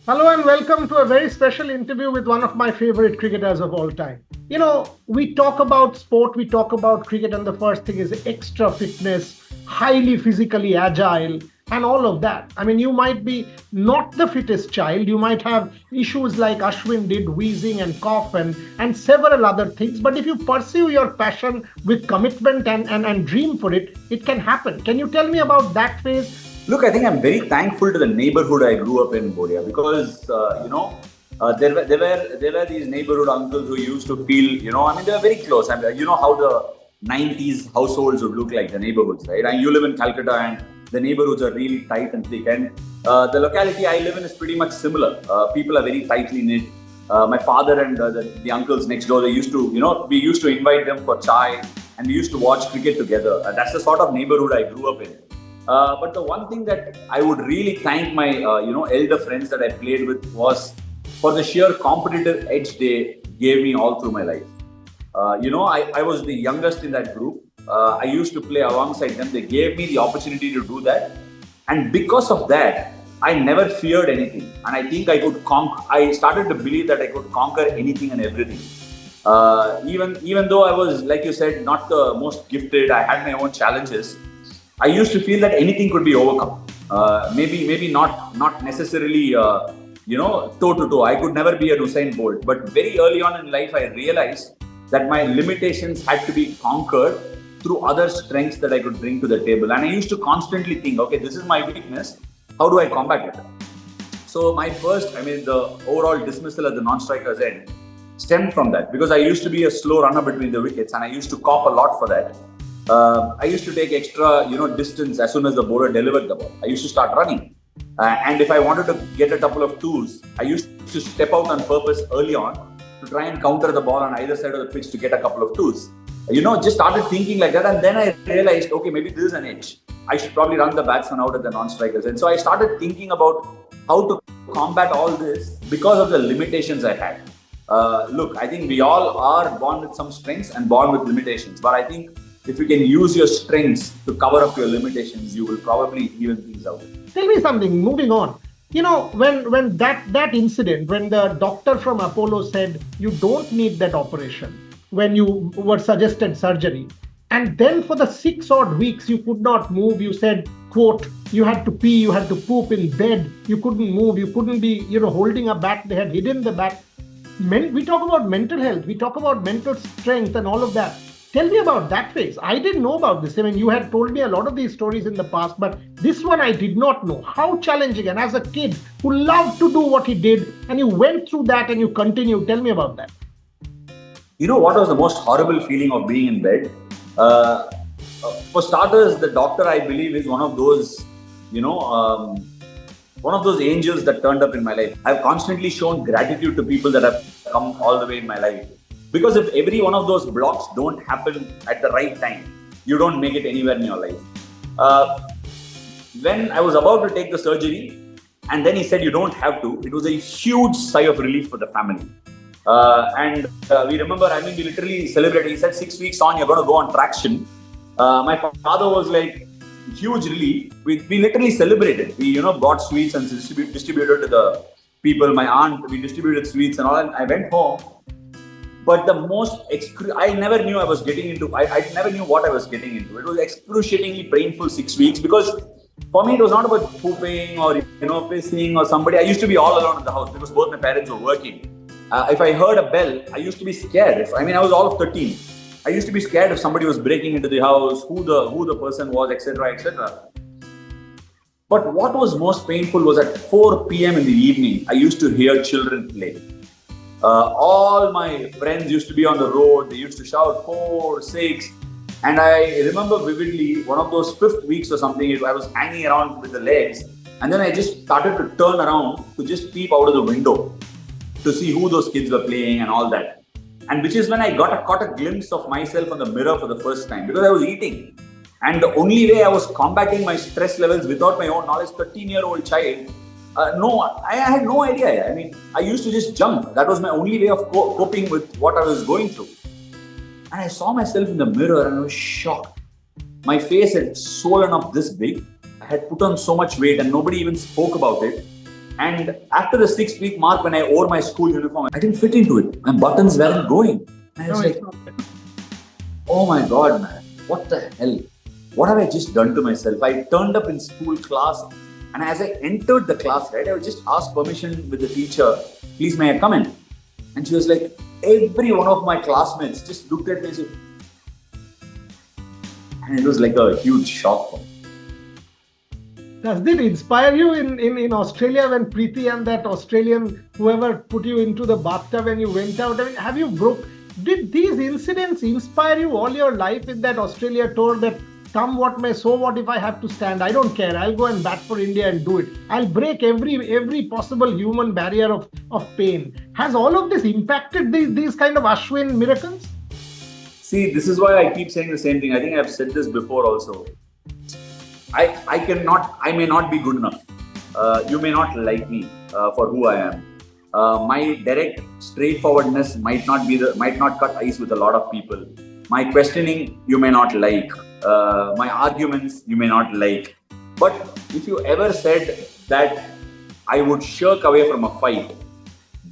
Hello and welcome to a very special interview with one of my favorite cricketers of all time. We talk about sport, we talk about cricket, and the first thing is extra fitness, highly physically agile, and all of that. I mean, you might be not the fittest child, you might have issues like Ashwin did, wheezing and cough, and several other things. But if you pursue your passion with commitment and dream for it, it can happen. Can you tell me about that phase? Look, I think I'm very thankful to the neighborhood I grew up in, Boria, because there were these neighborhood uncles who used to feel, they were very close. I mean, you know how the 90s households would look like, the neighborhoods, right? And you live in Calcutta, and the neighborhoods are really tight and thick. And the locality I live in is pretty much similar. People are very tightly knit. My father and the uncles next door, we used to invite them for chai, and we used to watch cricket together. That's the sort of neighborhood I grew up in. But the one thing that I would really thank my elder friends that I played with was for the sheer competitive edge they gave me all through my life. I was the youngest in that group. I used to play alongside them. They gave me the opportunity to do that, and because of that, I never feared anything. And I think I could I started to believe that I could conquer anything and everything. Even though I was, like you said, not the most gifted, I had my own challenges. I used to feel that anything could be overcome. Maybe not necessarily, toe to toe. I could never be a Usain Bolt. But very early on in life, I realized that my limitations had to be conquered through other strengths that I could bring to the table. And I used to constantly think, okay, this is my weakness. How do I combat it? So the overall dismissal at the non-striker's end stemmed from that, because I used to be a slow runner between the wickets, and I used to cop a lot for that. I used to take extra, distance as soon as the bowler delivered the ball. I used to start running. And if I wanted to get a couple of twos, I used to step out on purpose early on to try and counter the ball on either side of the pitch to get a couple of twos. Just started thinking like that. And then I realized, okay, maybe this is an edge. I should probably run the batsman out at the non-strikers. And so I started thinking about how to combat all this because of the limitations I had. Look, I think we all are born with some strengths and born with limitations. But I think if you can use your strengths to cover up your limitations, you will probably even things out. Tell me something, moving on. When that incident, when the doctor from Apollo said you don't need that operation, when you were suggested surgery, and then for the 6 odd weeks you could not move, you said, quote, you had to pee, you had to poop in bed, you couldn't move, you couldn't be, holding a bat, they had hidden the bat. We talk about mental health, we talk about mental strength and all of that. Tell me about that phase. I didn't know about this. I mean, you had told me a lot of these stories in the past, but this one I did not know. How challenging. And as a kid who loved to do what he did, and you went through that and you continue. Tell me about that. You know what was the most horrible feeling of being in bed? For starters, the doctor, I believe, is one of those, one of those angels that turned up in my life. I've constantly shown gratitude to people that have come all the way in my life. Because if every one of those blocks don't happen at the right time, you don't make it anywhere in your life. When I was about to take the surgery, and then he said you don't have to, it was a huge sigh of relief for the family. We remember, we literally celebrated. He said 6 weeks on, you're going to go on traction. My father was like, huge relief. We literally celebrated. We, bought sweets and distributed to the people. My aunt, we distributed sweets and all. And I went home. But the most, I never knew I was getting into, I never knew what I was getting into. It was excruciatingly painful 6 weeks, because for me, it was not about pooping or, pissing or somebody. I used to be all alone in the house because both my parents were working. If I heard a bell, I used to be scared. I was all of 13. I used to be scared if somebody was breaking into the house, who the person was, etc., etc. But what was most painful was at 4 p.m. in the evening, I used to hear children play. All my friends used to be on the road. They used to shout 4, 6. And I remember vividly one of those 5th weeks or something, I was hanging around with the legs. And then I just started to turn around to just peep out of the window to see who those kids were playing and all that. And which is when I caught a glimpse of myself on the mirror for the first time, because I was eating. And the only way I was combating my stress levels without my own knowledge, 13-year-old child, I had no idea. I used to just jump. That was my only way of coping with what I was going through. And I saw myself in the mirror and I was shocked. My face had swollen up this big. I had put on so much weight and nobody even spoke about it. And after the 6 week mark, when I wore my school uniform, I didn't fit into it. My buttons weren't going. And I was like, oh my God, man, what the hell? What have I just done to myself? I turned up in school class, and as I entered the class, right, I would just ask permission with the teacher, please, may I come in? And she was like, every one of my classmates just looked at me and said, and it was like a huge shock for me. Does it inspire you in Australia when Preeti and that Australian, whoever put you into the bathtub and you went out? I mean, have you did these incidents inspire you all your life in that Australia tour that come what may, so what if I have to stand? I don't care. I'll go and bat for India and do it. I'll break every possible human barrier of pain. Has all of this impacted these kind of Ashwin miracles? See, this is why I keep saying the same thing. I think I've said this before also. I may not be good enough. You may not like me for who I am. My direct straightforwardness might not cut ice with a lot of people. My questioning, you may not like. My arguments, you may not like. But if you ever said that I would shirk away from a fight,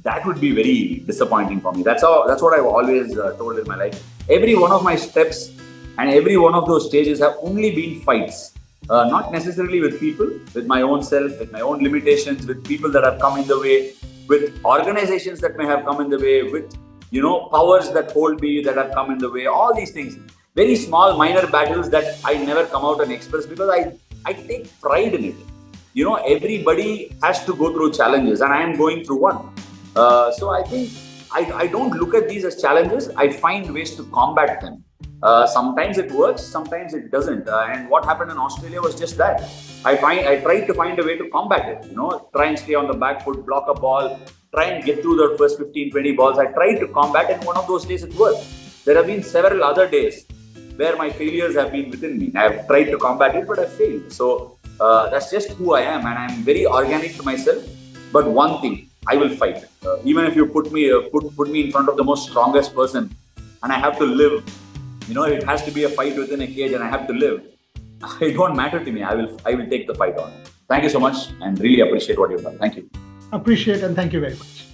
that would be very disappointing for me. That's what I've always told in my life. Every one of my steps and every one of those stages have only been fights. Not necessarily with people, with my own self, with my own limitations, with people that have come in the way, with organizations that may have come in the way, with powers that hold me that have come in the way. All these things, very small, minor battles that I never come out and express because I take pride in it. Everybody has to go through challenges, and I am going through one. So I think I don't look at these as challenges. I find ways to combat them. Sometimes it works, sometimes it doesn't. And what happened in Australia was just that. I tried to find a way to combat it. Try and stay on the back foot, block a ball, try and get through the first 15, 20 balls. I tried to combat, and one of those days it worked. There have been several other days where my failures have been within me. I have tried to combat it, but I failed. So that's just who I am, and I'm very organic to myself. But one thing, I will fight. Even if you put me in front of the most strongest person, and I have to live. It has to be a fight within a cage, and I have to live. It won't matter to me. I will take the fight on. Thank you so much, and really appreciate what you've done. Thank you. Appreciate and thank you very much.